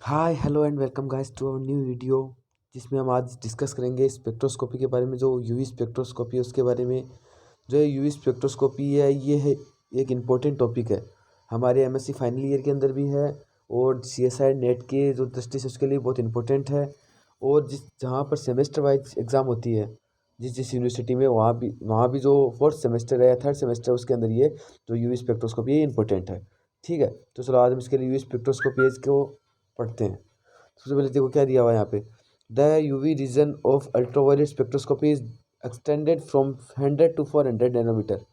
Hi hello and welcome guys to our new video जिसमें हम आज डिस्कस करेंगे स्पेक्ट्रोस्कोपी के बारे में। जो यूवी स्पेक्ट्रोस्कोपी है उसके बारे में। जो यूवी स्पेक्ट्रोस्कोपी है ये है एक इम्पोर्टेंट टॉपिक है, हमारे एमएससी फाइनल ईयर के अंदर भी है और सीएसआई नेट के जो दृष्टि से उसके लिए बहुत इंपॉर्टेंट है। और जिस जहाँ पर सेमेस्टर वाइज एग्ज़ाम होती है जिस जिस यूनिवर्सिटी में, वहाँ भी जो फोर्थ सेमेस्टर है या थर्ड सेमेस्टर है उसके अंदर ये जो यूवी स्पेक्ट्रोस्कोपी ये इंपॉर्टेंट है। ठीक है, तो चलो आज हम इसके लिए यूवी स्पेक्ट्रोस्कोपी इसको पढ़ते हैं। सबसे पहले देखो क्या दिया हुआ है यहाँ पे। The UV region of ultraviolet spectroscopy is extended from 100 to 400 nanometre.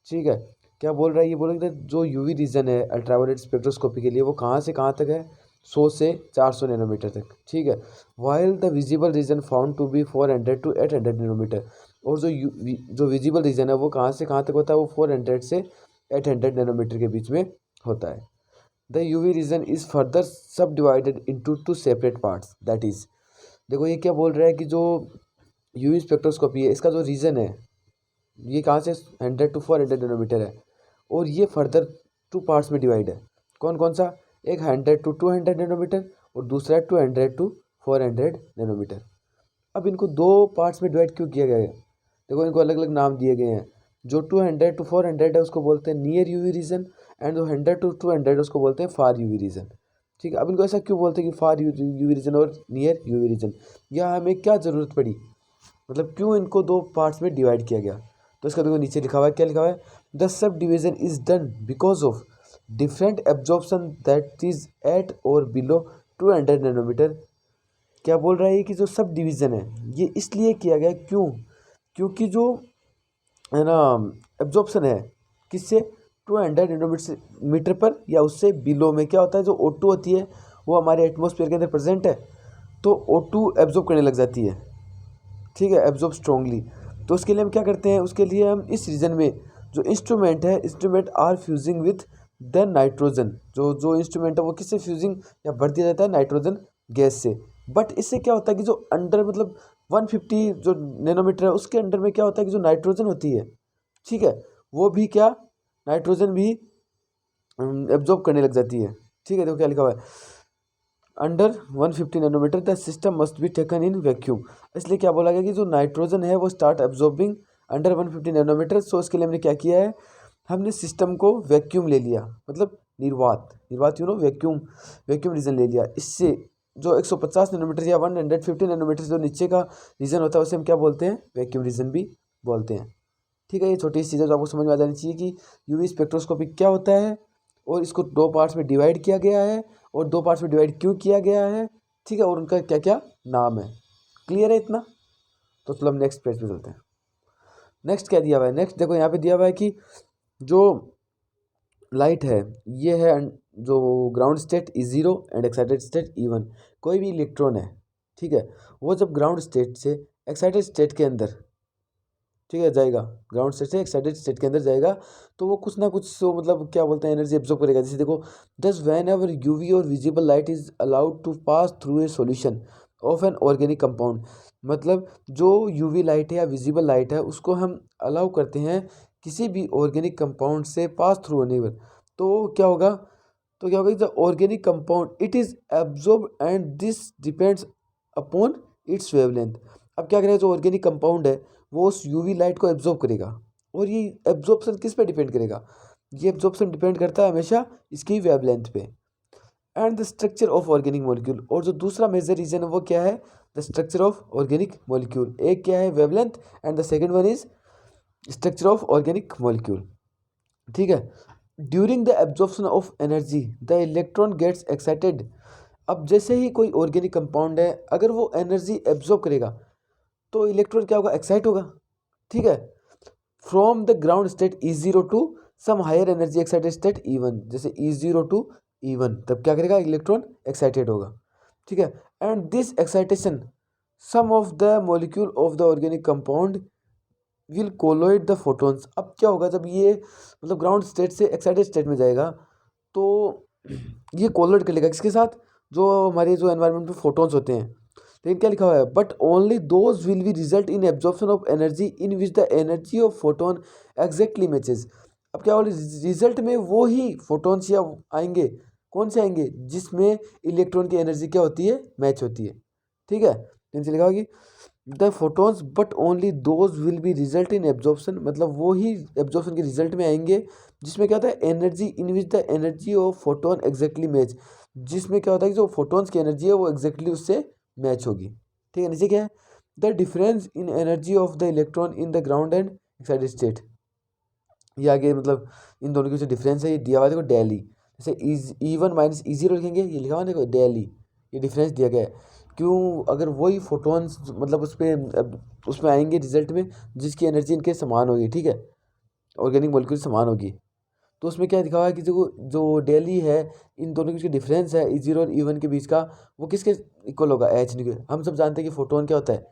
ठीक है, क्या बोल रहा है, ये बोल रहा है कि जो यूवी रीजन है अल्ट्रावायलेट स्पेक्ट्रोस्कोपी के लिए वो कहाँ से कहाँ तक है, 100 से 400 नैनोमीटर तक। ठीक है, while the visible region found to be 400 to 800 nanometre. और जो विजिबल रीजन है वो कहाँ से कहाँ तक होता है, वो 400 से 800 नैनोमीटर के बीच में होता है। The UV region is further subdivided into two separate parts, that is. देखो ये क्या बोल रहा है कि जो यूवी स्पेक्ट्रोस्कोपी है इसका जो रीजन है ये कहाँ से 100 to 400 नैनोमीटर है और ये फर्दर टू पार्ट्स में डिवाइड है। कौन कौन सा, एक 100 to 200 नैनोमीटर और दूसरा है 200 to 400 नैनोमीटर। अब इनको दो पार्ट्स में डिवाइड क्यों किया गया है, देखो इनको अलग अलग नाम दिए गए हैं। जो 200 to 400 है उसको बोलते हैं नियर यूवी रीजन एंड जो 100 to 200 उसको बोलते हैं फार यूवी रीजन। ठीक है, अब इनको ऐसा क्यों बोलते हैं कि फार यूवी रीजन और नियर यूवी रीजन, या हमें क्या ज़रूरत पड़ी, मतलब क्यों इनको दो पार्ट्स में डिवाइड किया गया। तो इसका देखो नीचे लिखा हुआ है, क्या लिखा हुआ है, the sub division is done because of different absorption that is at or below 200 nanometre. क्या बोल रहा है ये कि जो सब डिवीज़न है ये इसलिए किया गया, क्यों, क्योंकि जो है ना एब्जॉर्प्शन है किससे, 200 नैनोमीटर पर या उससे बिलो में क्या होता है, जो O2 होती है वो हमारे एटमॉस्फेयर के अंदर प्रेजेंट है तो O2 एब्जॉर्ब करने लग जाती है। ठीक है, एब्जॉर्ब स्ट्रांगली। तो उसके लिए हम क्या करते हैं, उसके लिए हम इस रीजन में जो इंस्ट्रूमेंट है, instrument are fusing with the nitrogen. जो जो इंस्ट्रूमेंट है वो किससे फ्यूजिंग या भर दिया जाता है, नाइट्रोजन गैस से। बट इससे क्या होता है कि जो अंडर मतलब 150 जो नैनोमीटर है उसके अंडर में क्या होता है कि जो नाइट्रोजन होती है, ठीक है, वो भी क्या, नाइट्रोजन भी एब्जॉर्ब करने लग जाती है। ठीक है, देखो क्या लिखा हुआ है, under 150 nanometre the system must be taken in vacuum. इसलिए क्या बोला गया कि जो नाइट्रोजन है वो start absorbing under 150 nanometre. So इसके लिए हमने क्या किया है, हमने सिस्टम को वैक्यूम ले लिया, मतलब निर्वात निर्वात वैक्यूम वैक्यूम रीजन ले लिया। इससे जो 150 नैनोमीटर या 150 नैनोमीटर जो नीचे का रीजन होता है उसे हम क्या बोलते हैं, वैक्यूम रीजन भी बोलते हैं। ठीक है, ये छोटी सी चीज़ें जो आपको समझ में आ जानी चाहिए कि यूवी स्पेक्ट्रोस्कोपी क्या होता है और इसको दो पार्ट्स में डिवाइड किया गया है और दो पार्ट्स में डिवाइड क्यों किया गया है। ठीक है, और उनका क्या क्या नाम है। क्लियर है इतना, तो चलो हम नेक्स्ट पेज पे चलते हैं। नेक्स्ट क्या दिया हुआ है, नेक्स्ट देखो यहाँ पे दिया हुआ है कि जो लाइट है ये है जो ground state E0 and excited state E1। कोई भी इलेक्ट्रॉन है, ठीक है, वो जब ग्राउंड स्टेट से एक्साइटेड स्टेट के अंदर, ठीक है, जाएगा, ग्राउंड स्टेट से एक्साइटेड स्टेट के अंदर जाएगा तो वो कुछ ना कुछ तो मतलब क्या बोलते हैं एनर्जी एब्जॉर्ब करेगा। जैसे देखो, जस्ट व्हेन एवर यूवी और visible light is allowed to pass through a solution of an organic compound. मतलब जो यूवी लाइट है या विजिबल लाइट है उसको हम अलाउ करते हैं किसी भी ऑर्गेनिक कंपाउंड से पास थ्रू होने पर, तो क्या होगा, तो क्या होगा, the organic compound it is absorb and this depends upon its wavelength. अब क्या करेगा, जो ऑर्गेनिक कंपाउंड है वो उस यूवी लाइट को एब्जॉर्ब करेगा और ये एब्जॉर्प्शन किस पे डिपेंड करेगा, ये एब्जॉर्प्शन डिपेंड करता है हमेशा इसकी वेवलेंथ पे। And the structure of organic molecule, और जो दूसरा मेजर रीजन है वो क्या है, the structure of organic molecule. एक क्या है, wavelength, and the second one is structure of organic molecule. ठीक है, during the absorption of energy the electron gets excited. अब जैसे ही कोई ऑर्गेनिक कंपाउंड है अगर वो एनर्जी एब्जॉर्ब करेगा तो इलेक्ट्रॉन क्या होगा, एक्साइट होगा। ठीक है, from the ground state E0 to some higher energy excited state E1। जैसे E0 टू E1 तब क्या करेगा, इलेक्ट्रॉन एक्साइटेड होगा। ठीक है, and this excitation some of the molecule of the organic compound will collide the photons. अब क्या होगा, जब ये मतलब ग्राउंड स्टेट से एक्साइटेड स्टेट में जाएगा तो ये कोलोइड कर लेगा किसके साथ, जो हमारे जो एनवायरनमेंट में फोटोन्स होते हैं। लेकिन क्या लिखा हुआ है, but only those will be result in absorption of energy in which the energy of photon exactly matches. अब क्या बोले, रिजल्ट में वो ही फोटोन्स या आएंगे कौन से आएंगे? जिसमें इलेक्ट्रॉन की एनर्जी क्या होती है? मैच होती है। ठीक है, तो इनसे लिखा होगा कि the photons but only those will be result in absorption, मतलब वो ही एब्जॉर्प्शन के रिजल्ट में आएंगे जिसमें क्या होता है? Energy in which the energy of photon exactly match, जिसमें क्या होता है कि जो फोटोन्स की एनर्जी है वो एग्जैक्टली उससे मैच होगी। ठीक है, नीचे क्या है? The difference in energy of the electron in the ground and excited state. ये आगे मतलब इन दोनों के जो डिफरेंस है ये दिया हुआ है, देखो डेली, जैसे E1 माइनस E0 लिखेंगे, ये लिखा हुआ है देखो डेली, ये डिफरेंस दिया गया है। क्यों? अगर वही फोटोन्स मतलब उसमें आएंगे रिजल्ट में जिसकी एनर्जी इनके समान होगी, ठीक है, ऑर्गेनिक मॉलिक्यूल समान होगी, तो उसमें क्या दिखा हुआ है कि जो जो डेली है इन दोनों के जो डिफरेंस है E0 और E1 के बीच का, वो किसके इक्वल होगा? एच न्यू के। हम सब जानते हैं कि फोटोन क्या होता है,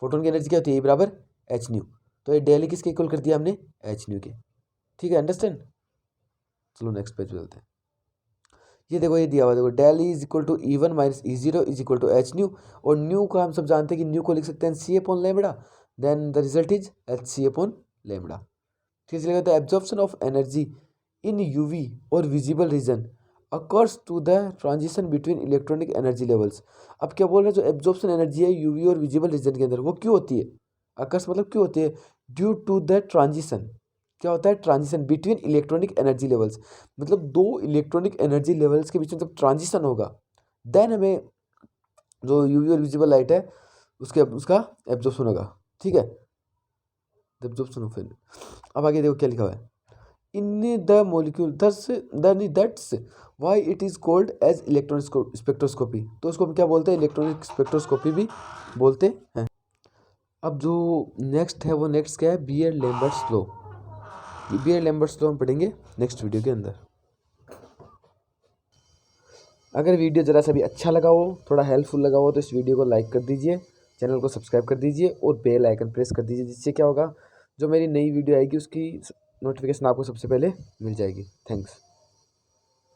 फोटोन की एनर्जी क्या होती है? E बराबर एच न्यू, तो ये डेली किसके इक्वल कर दिया हमने? एच न्यू के। ठीक है, अंडरस्टैंड। चलो नेक्स्ट पेज पे चलते हैं। ये देखो ये दिया हुआ, देखो del is equal to E1 minus E0 is equal to H nu, और न्यू का हम सब जानते हैं कि न्यू को लिख सकते हैं C upon lambda, then the result is H C upon lambda. ठीक है, the absorption of energy in UV और visible region occurs to the transition between electronic energy levels. अब क्या बोल रहे हैं? जो एब्जॉर्प्शन एनर्जी है यूवी और विजिबल रीजन के अंदर वो क्यों होती है? अकर्स मतलब क्यों होती है? Due to the transition. क्या होता है? Transition between electronic energy levels, मतलब दो इलेक्ट्रॉनिक एनर्जी लेवल्स के बीच में जब ट्रांजिशन होगा देन हमें जो यूवी और विजिबल लाइट है उसका एब्जॉर्प्शन होगा। ठीक है, एब्जॉर्प्शन ऑफ। अब आगे देखो क्या लिखा हुआ है, in the molecule that's why it is called as electronic spectroscopy. तो उसको हम क्या बोलते हैं? इलेक्ट्रॉनिक स्पेक्ट्रोस्कोपी भी बोलते हैं। अब जो नेक्स्ट है वो नेक्स्ट क्या है? Beer Lambert's law. Beer Lambert's law हम पढ़ेंगे नेक्स्ट वीडियो के अंदर। अगर वीडियो ज़रा सा भी अच्छा लगा हो, थोड़ा हेल्पफुल लगा हो, तो इस वीडियो को लाइक कर दीजिए, चैनल को सब्सक्राइब कर दीजिए और बेल आइकन प्रेस कर दीजिए, जिससे क्या होगा जो मेरी नई वीडियो आएगी उसकी नोटिफिकेशन आपको सबसे पहले मिल जाएगी। थैंक्स।